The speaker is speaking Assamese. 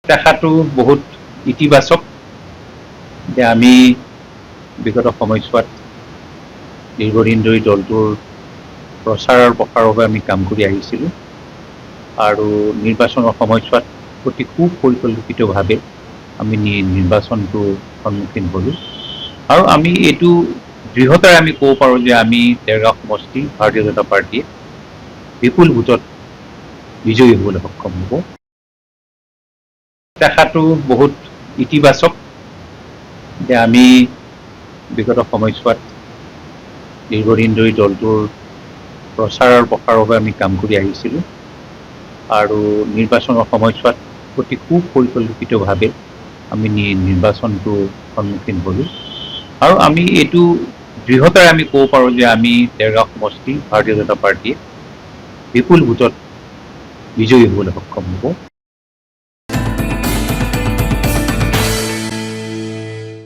দেখাটো বহুত ইতিবাচক যে আমি বিগত সময়ছোৱাত দীৰ্ঘদিন ধৰি দলটোৰ প্ৰচাৰ আৰু প্ৰসাৰৰ বাবে আমি কাম কৰি আহিছিলোঁ আৰু নিৰ্বাচনৰ সময়ছোৱাত অতি সুপৰিকল্পিতভাৱে আমি নিৰ্বাচনটো সন্মুখীন হ'লোঁ আৰু আমি এইটো দৃঢ়তাৰে আমি ক'ব পাৰোঁ যে আমি দেৰগাঁও সমষ্টি ভাৰতীয় জনতা পাৰ্টীয়ে বিপুল ভোটত বিজয়ী হ'বলৈ সক্ষম হ'ব। দেখাটো বহুত ইতিবাচক যে আমি বিগত সময়ছোৱাত দীৰ্ঘদিন ধৰি দলটোৰ প্ৰচাৰ আৰু প্ৰসাৰৰ বাবে আমি কাম কৰি আহিছিলোঁ আৰু নিৰ্বাচনৰ সময়ছোৱাত অতি সুপৰিকল্পিতভাৱে আমি নিৰ্বাচনটো সন্মুখীন হ'লোঁ আৰু আমি এইটো দৃঢ়তাৰে আমি ক'ব পাৰোঁ যে আমি দেৰগাঁও সমষ্টি ভাৰতীয় জনতা পাৰ্টীয়ে বিপুল ভোটত বিজয়ী হ'বলৈ সক্ষম হ'ব।